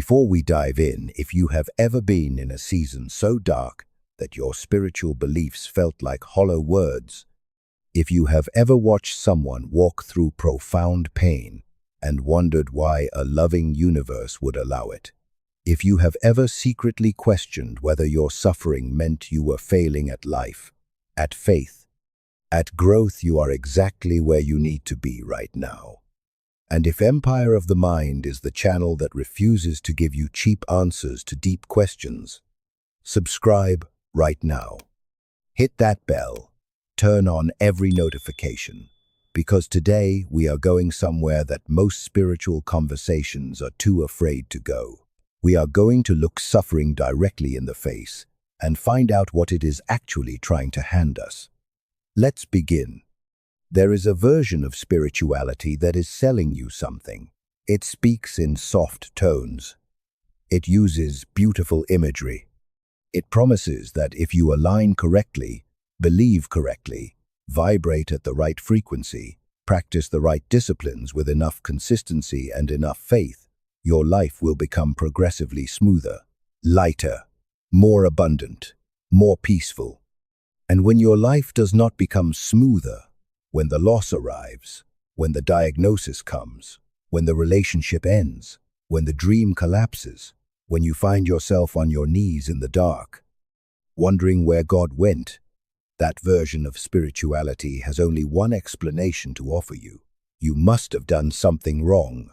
Before we dive in, if you have ever been in a season so dark that your spiritual beliefs felt like hollow words, if you have ever watched someone walk through profound pain and wondered why a loving universe would allow it, if you have ever secretly questioned whether your suffering meant you were failing at life, at faith, at growth, you are exactly where you need to be right now. And if Empire of the Mind is the channel that refuses to give you cheap answers to deep questions, subscribe right now. Hit that bell. Turn on every notification. Because today we are going somewhere that most spiritual conversations are too afraid to go. We are going to look suffering directly in the face and find out what it is actually trying to hand us. Let's begin. There is a version of spirituality that is selling you something. It speaks in soft tones. It uses beautiful imagery. It promises that if you align correctly, believe correctly, vibrate at the right frequency, practice the right disciplines with enough consistency and enough faith, your life will become progressively smoother, lighter, more abundant, more peaceful. And when your life does not become smoother, when the loss arrives, when the diagnosis comes, when the relationship ends, when the dream collapses, when you find yourself on your knees in the dark, wondering where God went, that version of spirituality has only one explanation to offer you. You must have done something wrong.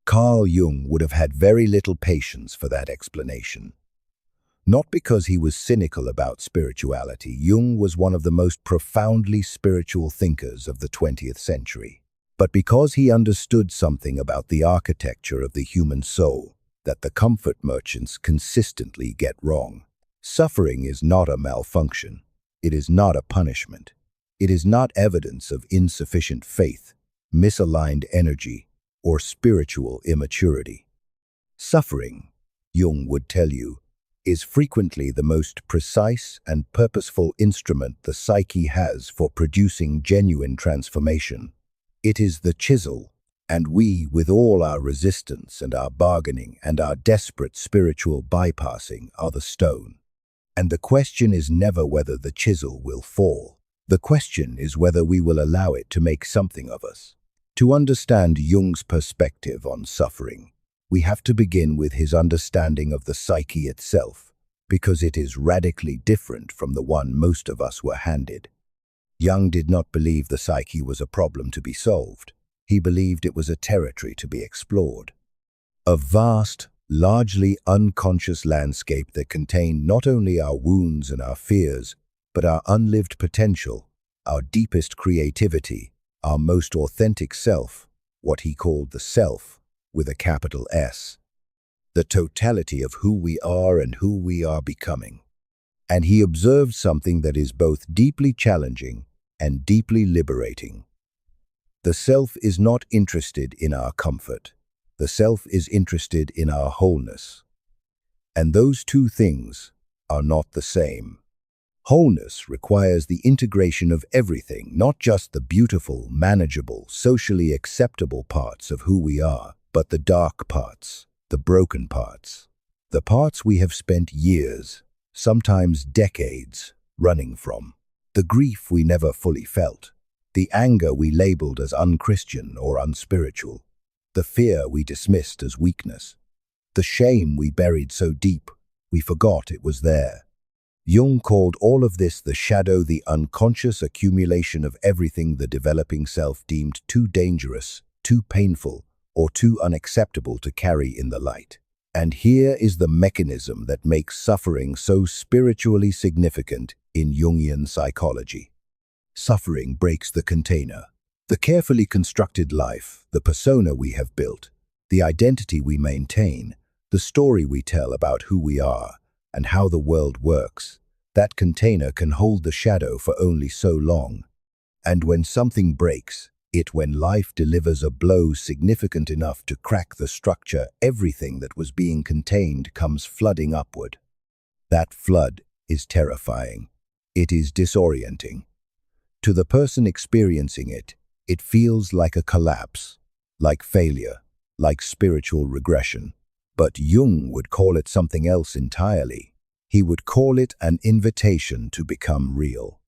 Carl Jung would have had very little patience for that explanation. Not because he was cynical about spirituality. Jung was one of the most profoundly spiritual thinkers of the 20th century, but because he understood something about the architecture of the human soul that the comfort merchants consistently get wrong. Suffering is not a malfunction. It is not a punishment. It is not evidence of insufficient faith, misaligned energy, or spiritual immaturity. Suffering, Jung would tell you, is frequently the most precise and purposeful instrument the psyche has for producing genuine transformation. It is the chisel, and we, with all our resistance and our bargaining and our desperate spiritual bypassing, are the stone. And the question is never whether the chisel will fall. The question is whether we will allow it to make something of us. To understand Jung's perspective on suffering, we have to begin with his understanding of the psyche itself, because it is radically different from the one most of us were handed. Jung did not believe the psyche was a problem to be solved. He believed it was a territory to be explored. A vast, largely unconscious landscape that contained not only our wounds and our fears, but our unlived potential, our deepest creativity, our most authentic self, what he called the self, with a capital S, the totality of who we are and who we are becoming. And he observed something that is both deeply challenging and deeply liberating. The self is not interested in our comfort. The self is interested in our wholeness. And those two things are not the same. Wholeness requires the integration of everything, not just the beautiful, manageable, socially acceptable parts of who we are, but the dark parts, the broken parts, the parts we have spent years, sometimes decades, running from, the grief we never fully felt, the anger we labeled as unchristian or unspiritual, the fear we dismissed as weakness, the shame we buried so deep we forgot it was there. Jung called all of this the shadow, the unconscious accumulation of everything the developing self deemed too dangerous, too painful, or too unacceptable to carry in the light. And here is the mechanism that makes suffering so spiritually significant in Jungian psychology. Suffering breaks the container. The carefully constructed life, the persona we have built, the identity we maintain, the story we tell about who we are and how the world works, that container can hold the shadow for only so long. And when something breaks, when life delivers a blow significant enough to crack the structure, everything that was being contained comes flooding upward. That flood is terrifying. It is disorienting. To the person experiencing it, it feels like a collapse, like failure, like spiritual regression. But Jung would call it something else entirely. He would call it an invitation to become real.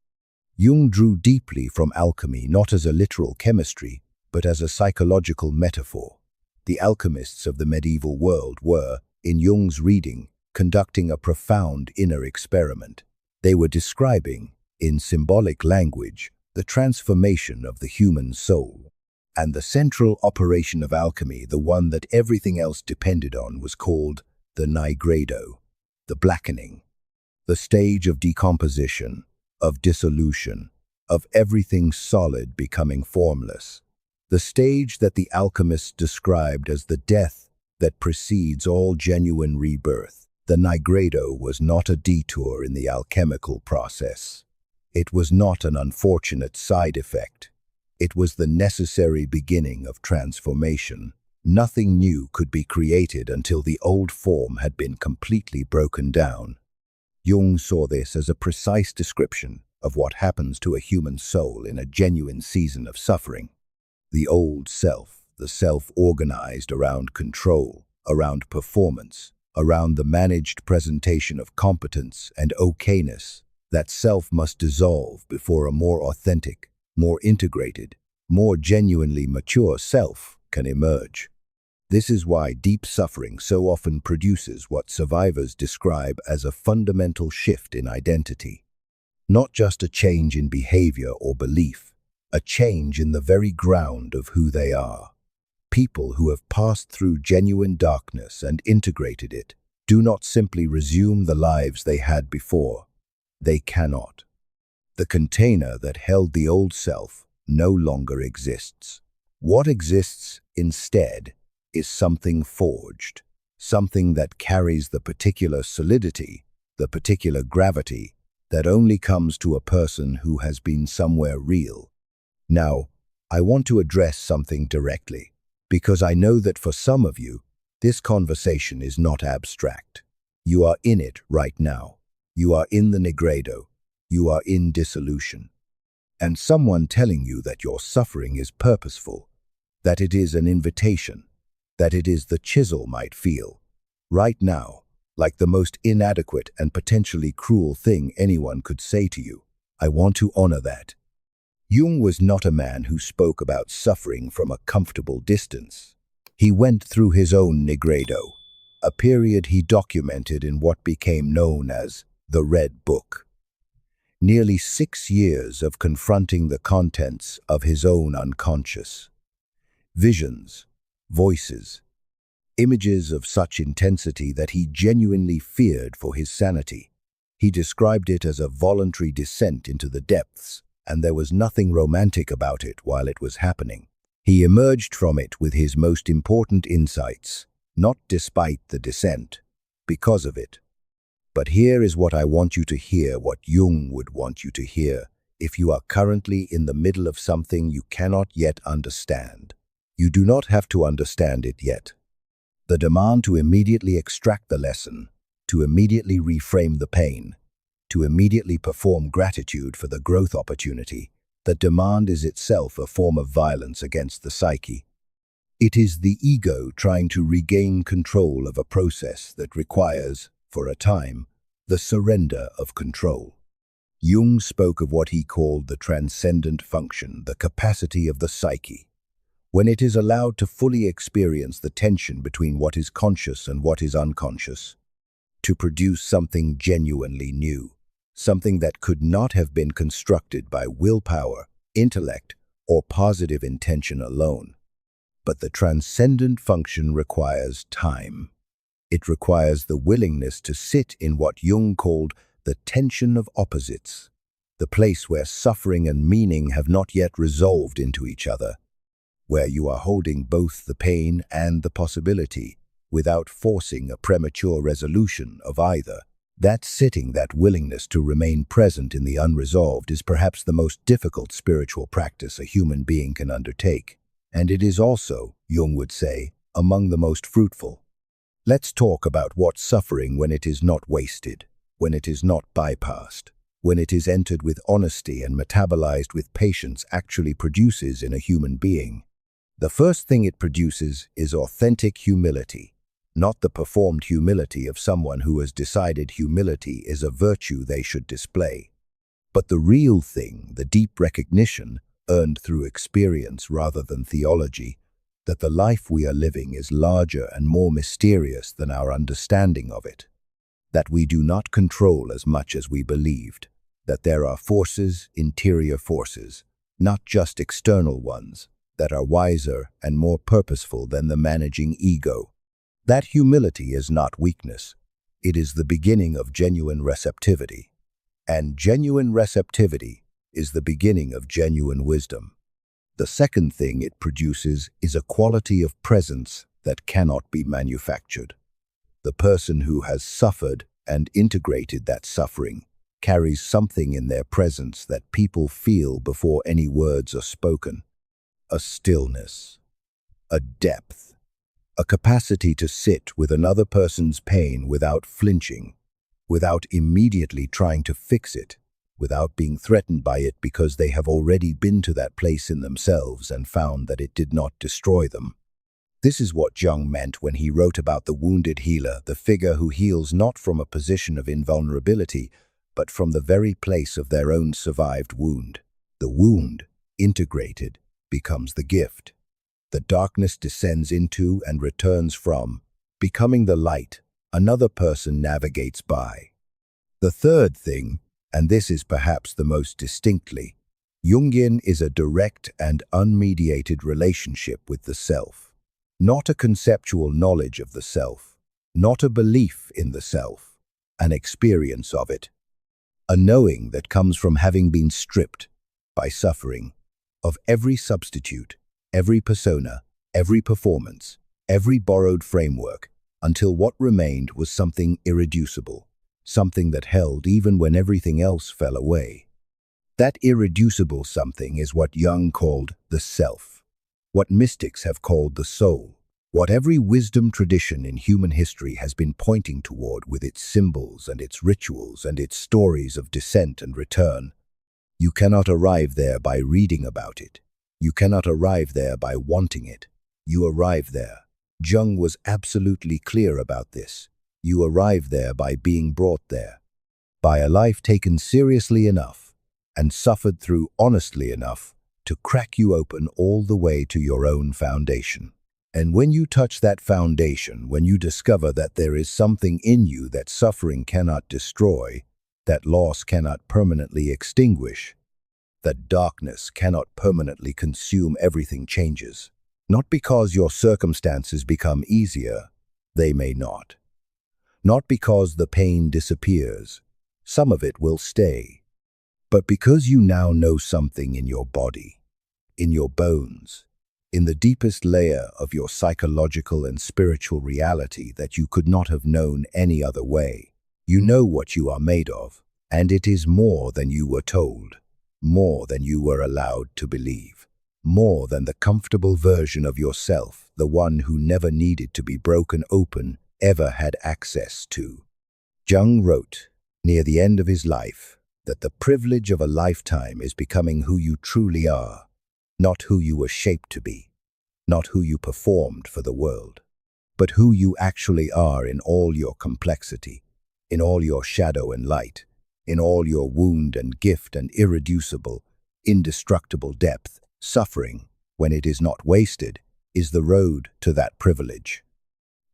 Jung drew deeply from alchemy not as a literal chemistry, but as a psychological metaphor. The alchemists of the medieval world were, in Jung's reading, conducting a profound inner experiment. They were describing, in symbolic language, the transformation of the human soul. And the central operation of alchemy, the one that everything else depended on, was called the Nigredo, the blackening, the stage of decomposition, of dissolution, of everything solid becoming formless. The stage that the alchemists described as the death that precedes all genuine rebirth. The Nigredo was not a detour in the alchemical process. It was not an unfortunate side effect. It was the necessary beginning of transformation. Nothing new could be created until the old form had been completely broken down. Jung saw this as a precise description of what happens to a human soul in a genuine season of suffering. The old self, the self organized around control, around performance, around the managed presentation of competence and okayness, that self must dissolve before a more authentic, more integrated, more genuinely mature self can emerge. This is why deep suffering so often produces what survivors describe as a fundamental shift in identity. Not just a change in behavior or belief, a change in the very ground of who they are. People who have passed through genuine darkness and integrated it do not simply resume the lives they had before. They cannot. The container that held the old self no longer exists. What exists instead is something forged, something that carries the particular solidity, the particular gravity that only comes to a person who has been somewhere real. Now, I want to address something directly, because I know that for some of you, this conversation is not abstract. You are in it right now. You are in the Nigredo. You are in dissolution. And someone telling you that your suffering is purposeful, that it is an invitation, that it is the chisel might feel, right now, like the most inadequate and potentially cruel thing anyone could say to you. I want to honor that. Jung was not a man who spoke about suffering from a comfortable distance. He went through his own Nigredo, a period he documented in what became known as the Red Book. Nearly 6 years of confronting the contents of his own unconscious. Visions, voices, images of such intensity that he genuinely feared for his sanity. He described it as a voluntary descent into the depths, and there was nothing romantic about it while it was happening. He emerged from it with his most important insights, not despite the descent, because of it. But here is what I want you to hear, what Jung would want you to hear, if you are currently in the middle of something you cannot yet understand. You do not have to understand it yet. The demand to immediately extract the lesson, to immediately reframe the pain, to immediately perform gratitude for the growth opportunity, the demand is itself a form of violence against the psyche. It is the ego trying to regain control of a process that requires, for a time, the surrender of control. Jung spoke of what he called the transcendent function, the capacity of the psyche. When it is allowed to fully experience the tension between what is conscious and what is unconscious, to produce something genuinely new, something that could not have been constructed by willpower, intellect, or positive intention alone. But the transcendent function requires time. It requires the willingness to sit in what Jung called the tension of opposites, the place where suffering and meaning have not yet resolved into each other, where you are holding both the pain and the possibility without forcing a premature resolution of either. That sitting, that willingness to remain present in the unresolved is perhaps the most difficult spiritual practice a human being can undertake. And it is also, Jung would say, among the most fruitful. Let's talk about what suffering, when it is not wasted, when it is not bypassed, when it is entered with honesty and metabolized with patience, actually produces in a human being. The first thing it produces is authentic humility. not the performed humility of someone who has decided humility is a virtue they should display, but the real thing, the deep recognition, earned through experience rather than theology, that the life we are living is larger and more mysterious than our understanding of it, that we do not control as much as we believed, that there are forces, interior forces, not just external ones, that are wiser and more purposeful than the managing ego. That humility is not weakness. It is the beginning of genuine receptivity. And genuine receptivity is the beginning of genuine wisdom. The second thing it produces is a quality of presence that cannot be manufactured. The person who has suffered and integrated that suffering carries something in their presence that people feel before any words are spoken. A stillness, a depth, a capacity to sit with another person's pain without flinching, without immediately trying to fix it, without being threatened by it because they have already been to that place in themselves and found that it did not destroy them. This is what Jung meant when he wrote about the wounded healer, the figure who heals not from a position of invulnerability, but from the very place of their own survived wound. The wound, integrated, becomes the gift. The darkness descends into and returns from, becoming the light another person navigates by. The third thing, and this is perhaps the most distinctly, Jungian is a direct and unmediated relationship with the self. Not a conceptual knowledge of the self, not a belief in the self, an experience of it. A knowing that comes from having been stripped, by suffering, of every substitute, every persona, every performance, every borrowed framework, until what remained was something irreducible, something that held even when everything else fell away. That irreducible something is what Jung called the self, what mystics have called the soul, what every wisdom tradition in human history has been pointing toward with its symbols and its rituals and its stories of descent and return. You cannot arrive there by reading about it. You cannot arrive there by wanting it. You arrive there. Jung was absolutely clear about this. You arrive there by being brought there, by a life taken seriously enough and suffered through honestly enough to crack you open all the way to your own foundation. And when you touch that foundation, when you discover that there is something in you that suffering cannot destroy, that loss cannot permanently extinguish, that darkness cannot permanently consume, everything changes. Not because your circumstances become easier, they may not. Not because the pain disappears, some of it will stay, but because you now know something in your body, in your bones, in the deepest layer of your psychological and spiritual reality that you could not have known any other way. You know what you are made of, and it is more than you were told, more than you were allowed to believe, more than the comfortable version of yourself, the one who never needed to be broken open, ever had access to. Jung wrote, near the end of his life, that the privilege of a lifetime is becoming who you truly are, not who you were shaped to be, not who you performed for the world, but who you actually are in all your complexity, in all your shadow and light, in all your wound and gift and irreducible, indestructible depth. Suffering, when it is not wasted, is the road to that privilege.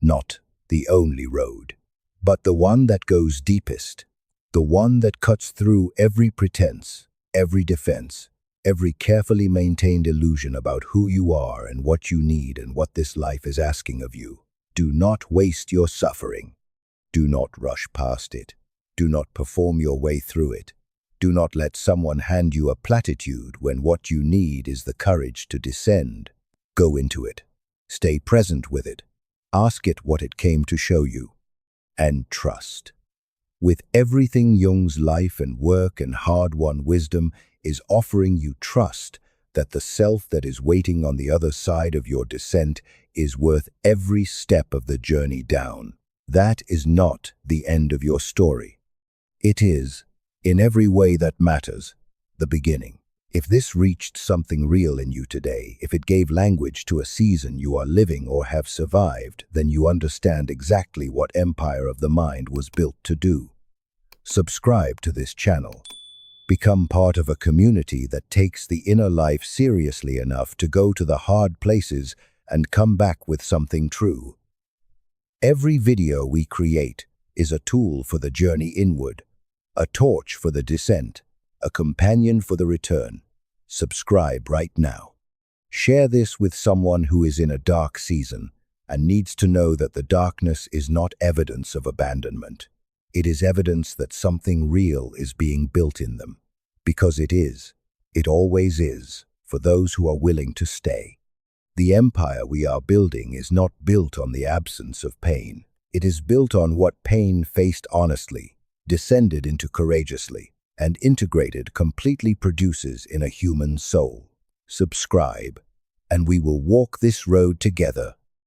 Not the only road, but the one that goes deepest, the one that cuts through every pretense, every defense, every carefully maintained illusion about who you are and what you need and what this life is asking of you. Do not waste your suffering. Do not rush past it. Do not perform your way through it. Do not let someone hand you a platitude when what you need is the courage to descend. Go into it. Stay present with it. Ask it what it came to show you. And trust. With everything, Jung's life and work and hard-won wisdom is offering you trust that the self that is waiting on the other side of your descent is worth every step of the journey down. That is not the end of your story. It is, in every way that matters, the beginning. If this reached something real in you today, if it gave language to a season you are living or have survived, then you understand exactly what Empire of the Mind was built to do. Subscribe to this channel. Become part of a community that takes the inner life seriously enough to go to the hard places and come back with something true. Every video we create is a tool for the journey inward, a torch for the descent, a companion for the return. Subscribe right now. Share this with someone who is in a dark season and needs to know that the darkness is not evidence of abandonment. It is evidence that something real is being built in them. Because it is. It always is, for those who are willing to stay. The empire we are building is not built on the absence of pain. It is built on what pain faced honestly, descended into courageously, and integrated completely produces in a human soul. Subscribe, and we will walk this road together